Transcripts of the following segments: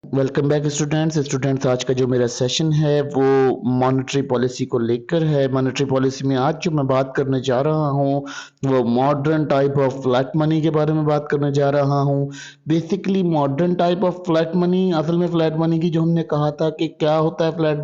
Welcome back students आज का जो मेरा सेशन है वो मॉनेटरी पॉलिसी को लेकर है। मॉनेटरी पॉलिसी में आज जो मैं बात करने जा रहा हूँ वो modern type of flat money के बारे में बात करने जा रहा हूँ। Basically modern type of flat money, असल में फ्लैट मनी की जो हमने कहा था कि क्या होता है फ्लैट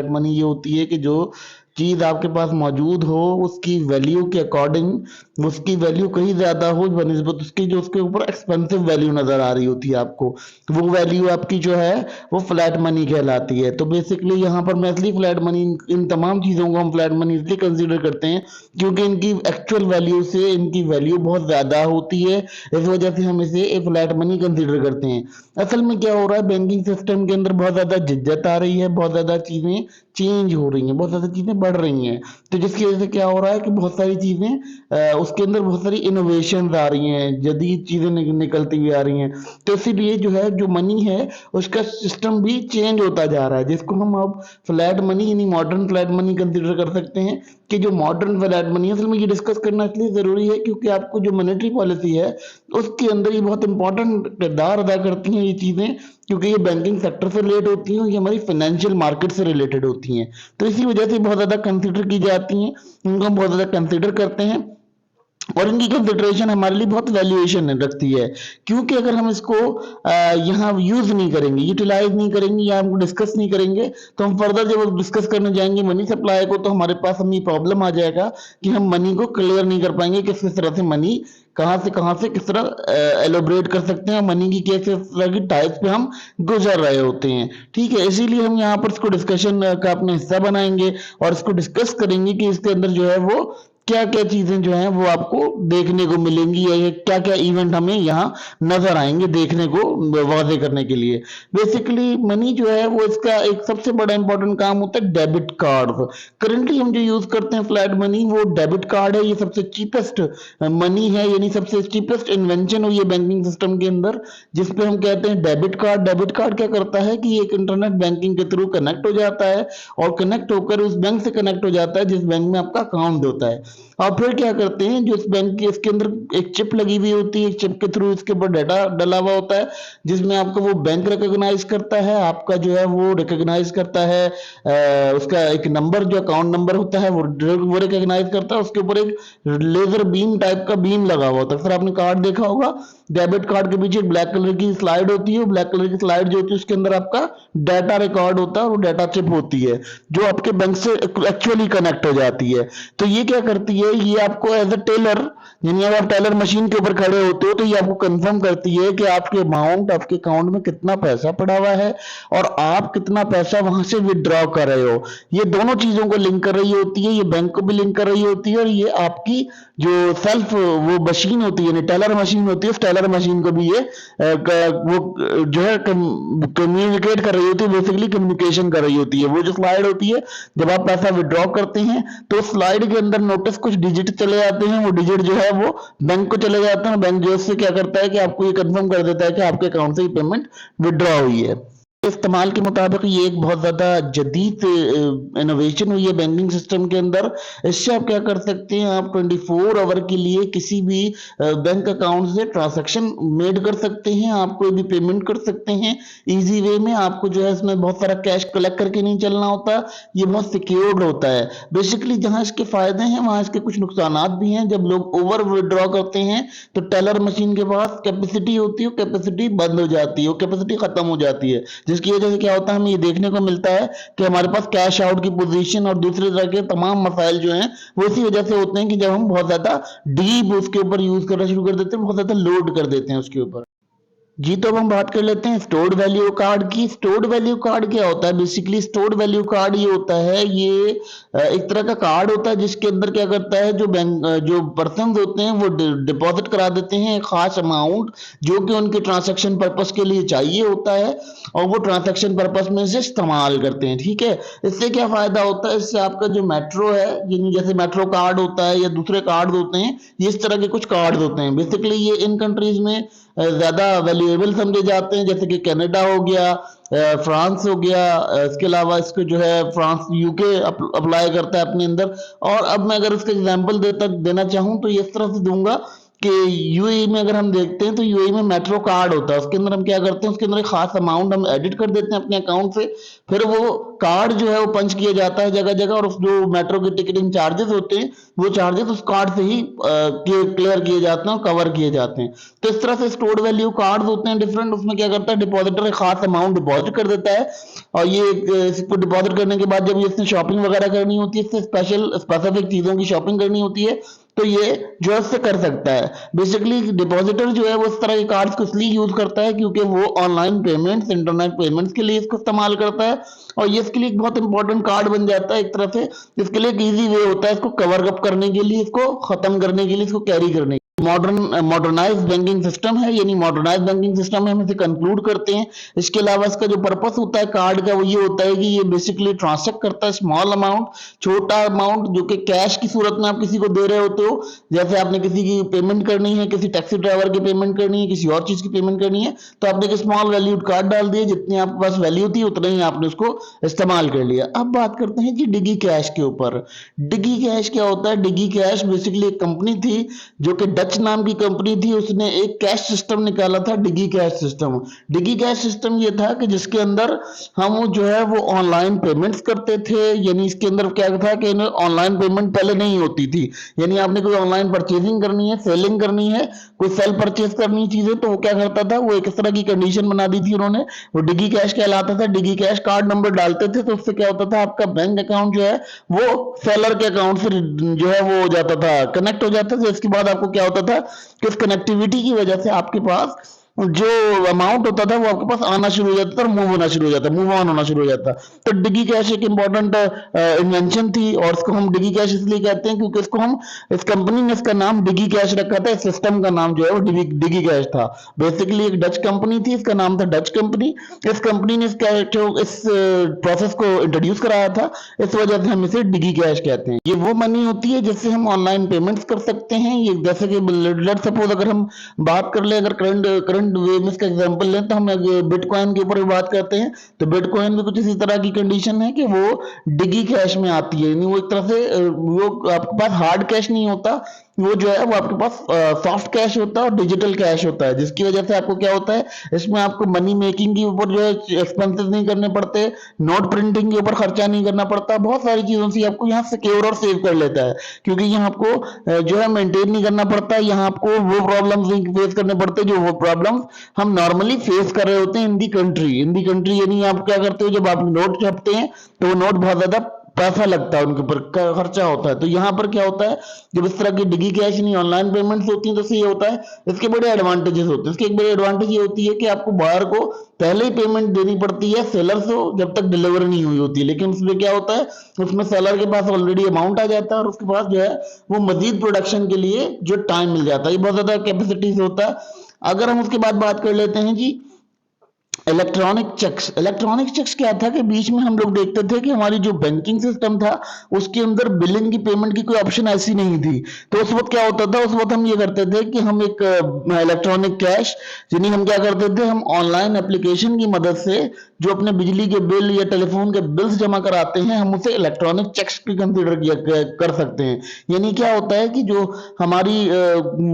मनी ये होती है कि जो चीज़ आपके पास मौजूद हो उसकी वैल्यू के अकॉर्डिंग उसकी वैल्यू कहीं ज़्यादा हो बनिस्बत उसकी जो उसके ऊपर एक्सपेंसिव वैल्यू नज़र आ रही होती है आपको, तो वो वैल्यू आपकी जो है वो फ्लैट मनी कहलाती है। तो बेसिकली यहाँ पर मैं इसलिए फ्लैट मनी इन तमाम चीज़ों को हम फ्लैट मनी इसलिए कंसीडर करते हैं क्योंकि इनकी एक्चुअल वैल्यू से इनकी वैल्यू बहुत ज़्यादा होती है। इस वजह से हम इसे एक फ्लैट मनी कंसीडर करते हैं। असल में क्या हो रहा है, बैंकिंग सिस्टम के अंदर बहुत ज़्यादा जिद्दत आ रही है, बहुत ज़्यादा चीज़ें चेंज हो रही हैं, बहुत ज़्यादा चीज़ें बढ़ रही हैं। तो जिसकी वजह से क्या हो रहा है कि बहुत सारी चीज़ें उसके अंदर बहुत सारी इनोवेशंस आ रही हैं, जदीद चीज़ें निकलती हुई आ रही हैं। तो इसीलिए जो है जो मनी है उसका सिस्टम भी चेंज होता जा रहा है, जिसको हम अब फ्लैट मनी यानी मॉडर्न फ्लैट मनी कंसीडर कर सकते हैं कि जो मॉडर्न फ्लैट मनी असल में ये डिस्कस करना इसलिए ज़रूरी है क्योंकि आपको जो मॉनेटरी पॉलिसी है उसके अंदर ये बहुत इंपॉर्टेंट किरदार अदा करती हैं ये चीज़ें, क्योंकि ये बैंकिंग सेक्टर से रिलेट होती हैं और ये हमारी फाइनेंशियल मार्केट से रिलेटेड होती हैं। तो इसी वजह से बहुत ज़्यादा कंसीडर की जाती हैं, इनको हम बहुत ज़्यादा कंसीडर करते हैं और इनकी कंसिडरेशन हमारे लिए बहुत वैल्यूएशन रखती है। क्योंकि अगर हम इसको यहाँ यूज़ नहीं करेंगे, यूटिलाइज नहीं करेंगे या हम डिस्कस नहीं करेंगे तो हम फर्दर जब डिस्कस करने जाएंगे मनी सप्लाई को तो हमारे पास हमें प्रॉब्लम आ जाएगा कि हम मनी को क्लियर नहीं कर पाएंगे किस किस तरह से मनी कहाँ से किस तरह एलोबरेट कर सकते हैं, मनी की किस किस तरह की टाइप्स पे हम गुजर रहे होते हैं। ठीक है, इसीलिए हम यहाँ पर इसको डिस्कशन का अपना हिस्सा बनाएंगे और इसको डिस्कस करेंगे कि इसके अंदर जो है वो क्या क्या चीजें जो हैं वो आपको देखने को मिलेंगी या क्या क्या इवेंट हमें यहाँ नजर आएंगे देखने को वाजे करने के लिए। बेसिकली मनी जो है वो इसका एक सबसे बड़ा इंपॉर्टेंट काम होता है डेबिट कार्ड। करंटली हम जो यूज करते हैं फ्लैट मनी वो डेबिट कार्ड है, ये सबसे चीपेस्ट मनी है यानी सबसे चीपेस्ट इन्वेंशन हुई है बैंकिंग सिस्टम के अंदर, जिसपे हम कहते हैं डेबिट कार्ड। डेबिट कार्ड क्या करता है कि एक इंटरनेट बैंकिंग के थ्रू कनेक्ट हो जाता है और कनेक्ट होकर उस बैंक से कनेक्ट हो जाता है जिस बैंक में आपका अकाउंट होता है। और फिर क्या करते हैं, जो इस बैंक की इसके अंदर एक चिप लगी हुई होती है, एक चिप के थ्रू इसके ऊपर डाटा डला हुआ होता है जिसमें आपको वो बैंक रिकॉग्नाइज करता है, आपका जो है वो रिकॉग्नाइज करता है उसका एक नंबर जो अकाउंट नंबर होता है वो रिकॉग्नाइज करता है। उसके ऊपर एक लेजर बीम टाइप का बीम लगा हुआ होता है। फिर आपने कार्ड देखा होगा, डेबिट कार्ड के पीछे एक ब्लैक कलर की स्लाइड होती है, ब्लैक कलर की स्लाइड जो होती है उसके अंदर आपका डाटा रिकॉर्ड होता है और वो डाटा चिप होती है जो आपके बैंक से एक्चुअली कनेक्ट हो जाती है। तो ये क्या करती है, ये आपको एज अ टेलर यानी अब आप टेलर मशीन के ऊपर खड़े होते हो तो ये आपको कंफर्म करती है कि आपके अमाउंट आपके अकाउंट में कितना पैसा पड़ा हुआ है और आप कितना पैसा वहां से विड्रॉ कर रहे हो। ये दोनों चीजों को लिंक कर रही होती है, ये बैंक को भी लिंक कर रही होती है और ये आपकी जो सेल्फ वो मशीन होती है टेलर मशीन होती है उस टेलर मशीन को भी ये वो जो है कम्युनिकेट कर रही होती है, बेसिकली कम्युनिकेशन कर रही होती है। वो जो स्लाइड होती है जब आप पैसा विड्रॉ करते हैं तो स्लाइड के अंदर नोटिस कुछ डिजिट चले जाते हैं, वो डिजिट जो है वो बैंक को चले जाते हैं। बैंक जो उससे क्या करता है कि आपको ये कंफर्म कर देता है कि आपके अकाउंट से ये पेमेंट विड्रॉ हुई है। इस्तेमाल के मुताबिक ये एक बहुत ज़्यादा जदीद इनोवेशन हुई है बैंकिंग सिस्टम के अंदर। इससे आप क्या कर सकते हैं, आप 24 आवर के लिए किसी भी बैंक अकाउंट से ट्रांजैक्शन मेड कर सकते हैं, आप कोई भी पेमेंट कर सकते हैं इजी वे में। आपको जो है इसमें बहुत सारा कैश कलेक्ट करके नहीं चलना होता, ये बहुत सिक्योर्ड होता है। बेसिकली जहाँ इसके फायदे हैं वहाँ इसके कुछ नुकसान भी हैं। जब लोग ओवर विड्रॉ करते हैं तो टेलर मशीन के पास कैपेसिटी होती है, कैपेसिटी बंद हो जाती है, कैपेसिटी खत्म हो जाती है, जिसकी वजह से क्या होता है हमें ये देखने को मिलता है कि हमारे पास कैश आउट की पोजीशन और दूसरे तरह के तमाम मसाइल जो हैं वो इसी वजह से होते हैं कि जब हम बहुत ज्यादा डीप उसके ऊपर यूज करना शुरू कर देते हैं, बहुत ज्यादा लोड कर देते हैं उसके ऊपर। जी, तो अब हम बात कर लेते हैं स्टोर्ड वैल्यू कार्ड की। स्टोर्ड वैल्यू कार्ड क्या होता है? बेसिकली स्टोर्ड वैल्यू कार्ड ये होता है, ये एक तरह का कार्ड होता है जिसके अंदर क्या करता है जो बैंक जो पर्सन होते हैं वो डिपॉजिट करा देते हैं एक खास अमाउंट जो कि उनके ट्रांजैक्शन पर्पस के लिए चाहिए होता है और वो ट्रांजैक्शन पर्पस में से इस्तेमाल करते हैं। ठीक है, इससे क्या फायदा होता है, इससे आपका जो मेट्रो है यानी जैसे मेट्रो कार्ड होता है या दूसरे कार्ड होते हैं, ये इस तरह के कुछ कार्ड होते हैं। बेसिकली ये इन कंट्रीज में ज्यादा वैल्यूएबल समझे जाते हैं, जैसे कि कनाडा हो गया, फ्रांस हो गया, इसके अलावा इसको जो है फ्रांस यूके अप्लाई करता है अपने अंदर। और अब मैं अगर इसका एग्जांपल देना चाहूँ तो इस तरह से दूंगा कि यूएई में अगर हम देखते हैं तो यूएई में मेट्रो कार्ड होता है, उसके अंदर हम क्या करते हैं, उसके अंदर एक खास अमाउंट हम एडिट कर देते हैं अपने अकाउंट से, फिर वो कार्ड जो है वो पंच किया जाता है जगह जगह, और उस जो मेट्रो के टिकटिंग चार्जेस होते हैं वो चार्जेस उस कार्ड से ही क्लियर किए जाते हैं और कवर किए जाते हैं। तो इस तरह से स्टोर्ड वैल्यू कार्ड होते हैं डिफरेंट, उसमें क्या करता है डिपॉजिटर एक खास अमाउंट डिपॉजिट कर देता है, और ये इसको डिपॉजिट करने के बाद जब इसने शॉपिंग वगैरह करनी होती है, इससे स्पेसिफिक चीजों की शॉपिंग करनी होती है, तो ये जो है उससे कर सकता है। बेसिकली डिपॉजिटर जो है वो इस तरह के कार्ड्स को इसलिए यूज करता है क्योंकि वो ऑनलाइन पेमेंट्स, इंटरनेट पेमेंट्स के लिए इसको इस्तेमाल करता है, और ये इसके लिए एक बहुत इंपॉर्टेंट कार्ड बन जाता है एक तरह से। इसके लिए एक इजी वे होता है इसको कवर अप करने के लिए, इसको खत्म करने के लिए, इसको कैरी करने के लिए। मॉडर्नाइज्ड बैंकिंग सिस्टम है, यानी मॉडर्नाइज्ड बैंकिंग सिस्टम है, हम इसे कंक्लूड करते हैं। इसके अलावा इसका जो पर्पस होता है कार्ड का वो ये होता है कि ये बेसिकली ट्रांसैक्ट करता है स्मॉल अमाउंट, छोटा अमाउंट जो कि कैश की सूरत में आप किसी को दे रहे होते हो, जैसे आपने किसी की पेमेंट करनी है, किसी टैक्सी ड्राइवर की पेमेंट करनी है, किसी और चीज की पेमेंट करनी है, तो आपने एक स्मॉल वैल्यूड कार्ड डाल दिया, जितनी आपके पास वैल्यू थी उतना ही आपने उसको इस्तेमाल कर लिया। अब बात करते हैं जी डिगी कैश के ऊपर। डिगी कैश क्या होता है? डिगी कैश बेसिकली एक कंपनी थी जो कि डच नाम की कंपनी थी, उसने एक कैश सिस्टम निकाला था, डिगी कैश सिस्टम। डिगी कैश सिस्टम ये था कि जिसके अंदर हम जो है वो ऑनलाइन पेमेंट्स करते थे, यानी इसके अंदर क्या था कि ऑनलाइन पेमेंट पहले नहीं होती थी, यानी आपने कोई ऑनलाइन परचेजिंग करनी है, सेलिंग करनी है, कोई सेल परचेज करनी है चीजें, तो वो क्या करता था, वो एक इस तरह की कंडीशन बना दी थी उन्होंने, वो डिगी कैश कहलाता था। डिगी कैश कार्ड नंबर डालते थे तो उससे क्या होता था, आपका बैंक अकाउंट जो है वो सेलर के अकाउंट से जो है वो हो जाता था, कनेक्ट हो जाता था। इसके बाद आपको क्या होता था कि इस कनेक्टिविटी की वजह से आपके पास जो अमाउंट होता था वो आपके पास आना शुरू हो जाता था और मूव होना शुरू हो जाता, मूव ऑन होना शुरू हो जाता। तो डिगी कैश एक इंपॉर्टेंट इन्वेंशन थी, और इसको हम डिगी कैश इसलिए कहते हैं क्योंकि इसको हम, इस कंपनी ने इसका नाम डिगी कैश रखा था, इस सिस्टम का नाम जो है वो डिगी कैश था। बेसिकली एक डच कंपनी थी, इसका नाम था डच कंपनी। इस कंपनी ने इस प्रोसेस को इंट्रोड्यूस कराया था, इस वजह से हम इसे डिगी कैश कहते हैं। ये वो मनी होती है जिससे हम ऑनलाइन पेमेंट्स कर सकते हैं। ये जैसे कि लेट सपोज अगर हम बात कर ले, अगर करंट वे में इसका एग्जांपल लें तो हम बिटकॉइन के ऊपर भी बात करते हैं, तो बिटकॉइन भी कुछ इसी तरह की कंडीशन है कि वो डिगी कैश में आती है, यानी वो एक तरह से वो आपके पास हार्ड कैश नहीं होता, वो जो है वो आपके पास सॉफ्ट कैश होता है और डिजिटल कैश होता है, जिसकी वजह से आपको क्या होता है, इसमें आपको मनी मेकिंग के ऊपर जो है एक्सपेंसेस नहीं करने पड़ते, नोट प्रिंटिंग के ऊपर खर्चा नहीं करना पड़ता, बहुत सारी चीजों से आपको यहाँ सिक्योर और सेव कर लेता है, क्योंकि यहाँ आपको जो है मेंटेन नहीं करना पड़ता, यहाँ आपको वो प्रॉब्लम्स नहीं फेस करने पड़ते जो वो प्रॉब्लम्स हम नॉर्मली फेस कर रहे होते हैं इन दी कंट्री। यानी आप क्या करते हो, जब आप नोट छपते हैं तो वो नोट बहुत ज्यादा पैसा लगता है, उनके ऊपर खर्चा होता है। तो यहाँ पर क्या होता है, जब इस तरह की डिगी कैश नहीं ऑनलाइन पेमेंट्स होती हैं तो ये होता है, इसके बड़े एडवांटेजेस होते हैं। इसके एक बड़े एडवांटेज ये होती है कि आपको बाहर को पहले ही पेमेंट देनी पड़ती है सेलर से जब तक डिलीवरी नहीं हुई होती है, लेकिन उसमें क्या होता है, उसमें सेलर के पास ऑलरेडी अमाउंट आ जाता है और उसके पास जो है वो मजीद प्रोडक्शन के लिए जो टाइम मिल जाता है, ये बहुत ज्यादा कैपेसिटी से होता है। अगर हम उसके बाद बात कर लेते हैं जी इलेक्ट्रॉनिक चेक्स क्या था कि बीच में हम लोग देखते थे कि हमारी जो बैंकिंग सिस्टम था उसके अंदर बिलिंग की पेमेंट की कोई ऑप्शन ऐसी नहीं थी। तो उस वक्त क्या होता था, उस वक्त हम ये करते थे कि हम एक इलेक्ट्रॉनिक कैश, यानी हम क्या करते थे, हम ऑनलाइन एप्लीकेशन की मदद से जो अपने बिजली के बिल या टेलीफोन के बिल्स जमा कराते हैं, हम उसे इलेक्ट्रॉनिक चेक्स भी कंसिडर कर सकते हैं। यानी क्या होता है कि जो हमारी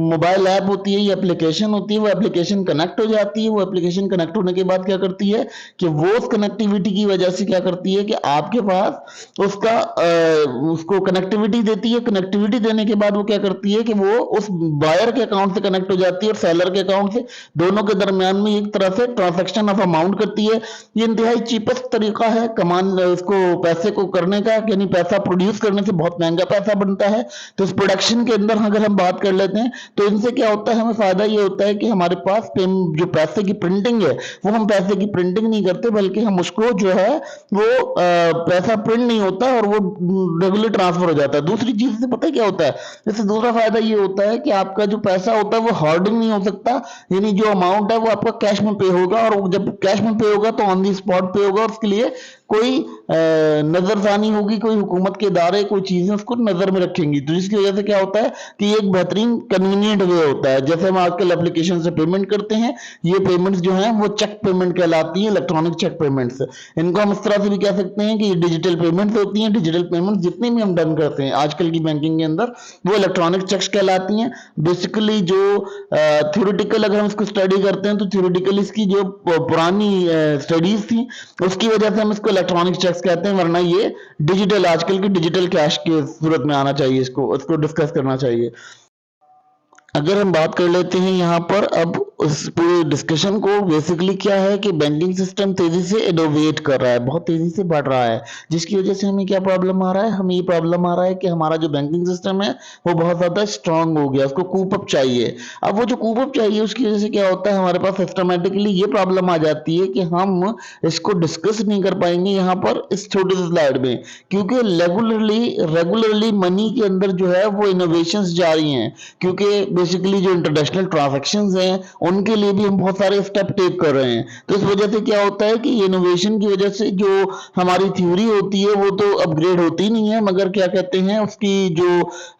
मोबाइल ऐप होती है या एप्लीकेशन होती है, वो एप्लीकेशन कनेक्ट हो जाती है, वो एप्लीकेशन कनेक्ट होने के बाद क्या करती है कि वो उस कनेक्टिविटी की वजह से क्या करती है कि आपके पास उसको कनेक्टिविटी देती है। कनेक्टिविटी देने के बाद वो क्या करती है कि वो उस बायर के अकाउंट से कनेक्ट हो जाती है और सेलर के अकाउंट से, दोनों के दरमियान में एक तरह से ट्रांजैक्शन ऑफ अमाउंट करती है। ये इंतहाई चीपेस्ट तरीका है इसको पैसे को करने का, यानी पैसा प्रोड्यूस करने से बहुत महंगा पैसा बनता है। तो इस प्रोडक्शन के अंदर अगर हम बात कर लेते हैं तो इनसे क्या होता है, हमें फायदा ये होता है कि हमारे पास जो पैसे की प्रिंटिंग है वो हम पैसे की प्रिंटिंग नहीं करते, बल्कि हम उसको जो है वो पैसा प्रिंट नहीं होता और वो रेगुलर ट्रांसफर हो जाता है। दूसरी चीज से पता है क्या होता है, इससे दूसरा फायदा ये होता है कि आपका जो पैसा होता है वो होर्डिंग नहीं हो सकता, यानी जो अमाउंट है वो आपका कैश में पे होगा, और जब कैश में पे होगा तो ऑन दी स्पॉट पे होगा, उसके लिए कोई नजरसानी होगी, कोई हुकूमत के इदारे कोई चीजें उसको नजर में रखेंगी, तो जिसकी वजह से क्या होता है कि एक बेहतरीन कन्वीनियंट वे होता है। जैसे हम आजकल एप्लीकेशन से पेमेंट करते हैं, ये पेमेंट्स जो हैं वो चेक पेमेंट कहलाती हैं, इलेक्ट्रॉनिक चेक पेमेंट्स। इनको हम इस तरह से भी कह सकते हैं कि ये डिजिटल पेमेंट्स होती हैं। डिजिटल पेमेंट्स जितनी भी हम डन करते हैं आजकल की बैंकिंग के अंदर, वो इलेक्ट्रॉनिक चेक्स कहलाती हैं। बेसिकली जो थ्योरेटिकल अगर हम इसको स्टडी करते हैं तो थ्योरेटिकल इसकी जो पुरानी स्टडीज थी उसकी वजह से हम इसको इलेक्ट्रॉनिक चेक्स कहते हैं, वरना ये डिजिटल आजकल की डिजिटल कैश के सूरत में आना चाहिए, इसको डिस्कस करना चाहिए। अगर हम बात कर लेते हैं यहाँ पर अब उस पूरे डिस्कशन को, बेसिकली क्या है कि बैंकिंग सिस्टम तेजी से इनोवेट कर रहा है, बहुत तेजी से बढ़ रहा है, जिसकी वजह से हमें क्या प्रॉब्लम आ रहा है, हमें ये प्रॉब्लम आ रहा है कि हमारा जो बैंकिंग सिस्टम है वो बहुत ज्यादा स्ट्रांग हो गया, उसको कूप अप चाहिए। अब वो जो कूप अप चाहिए उसकी वजह से क्या होता है, हमारे पास सिस्टमेटिकली ये प्रॉब्लम आ जाती है कि हम इसको डिस्कस नहीं कर पाएंगे यहाँ पर इस छोटे से स्लाइड में, क्योंकि रेगुलरली मनी के अंदर जो है वो इनोवेशंस जारी हैं, क्योंकि बेसिकली जो इंटरनेशनल ट्रांजैक्शंस हैं उनके लिए भी हम बहुत सारे स्टेप टेक कर रहे हैं। तो इस वजह से क्या होता है कि इनोवेशन की वजह से जो हमारी थ्योरी होती है वो तो अपग्रेड होती नहीं है, मगर क्या कहते हैं उसकी जो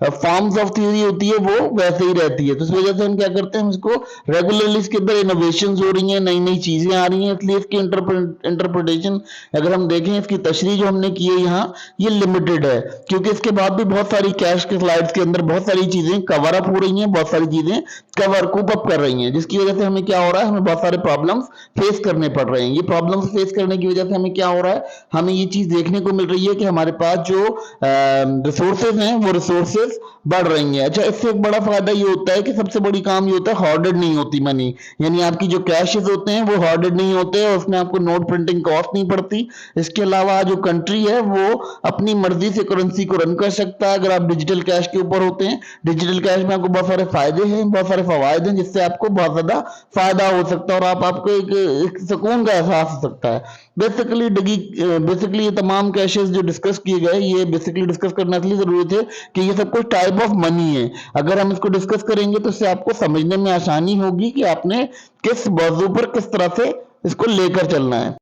फॉर्म्स ऑफ थ्योरी होती है वो वैसे ही रहती है। तो इस वजह से हम क्या करते हैं, इसको रेगुलरली इसके अंदर इनोवेशन हो रही हैं, नई नई चीजें आ रही हैं, इसलिए इसकी इंटरप्रिटेशन अगर हम देखें, इसकी तशरीह जो हमने की है यहाँ ये लिमिटेड है, क्योंकि इसके बाद भी बहुत सारी कैश के स्लाइड्स के अंदर बहुत सारी चीजें कवर अप हो रही हैं, बहुत सारी चीजें कवर कूप अप कर रही हैं, जिसकी वजह से हमें क्या हो रहा है, हमें बहुत सारे प्रॉब्लम्स फेस करने पड़ रहे हैं। ये प्रॉब्लम्स फेस करने की वजह से हमें क्या हो रहा है, हमें ये चीज देखने को मिल रही है कि हमारे पास जो रिसोर्सेज हैं वो रिसोर्सेज बढ़ रही हैं। अच्छा, इससे एक बड़ा फायदा ये होता है कि सबसे बड़ी काम ये होता है हॉर्डेड नहीं होती मनी, यानी आपकी जो कैशेस होते हैं वो हॉर्डेड नहीं होते और उसमें आपको नोट प्रिंटिंग कॉस्ट नहीं पड़ती। इसके अलावा जो कंट्री है वो अपनी मर्जी से करेंसी को रन कर सकता है अगर आप डिजिटल कैश के ऊपर होते हैं। डिजिटल कैश में आपको बहुत सारे फायदे हैं, बहुत सारे फवायद हैं, जिससे आपको बहुत ज्यादा फायदा हो सकता है और आपको एक सुकून का एहसास हो सकता है। बेसिकली ये तमाम कैशेस जो डिस्कस किए गए, ये बेसिकली डिस्कस करना इसलिए जरूरी थे कि ये सब कुछ टाइप ऑफ मनी है। अगर हम इसको डिस्कस करेंगे तो इससे आपको समझने में आसानी होगी कि आपने किस मौजू पर किस तरह से इसको लेकर चलना है।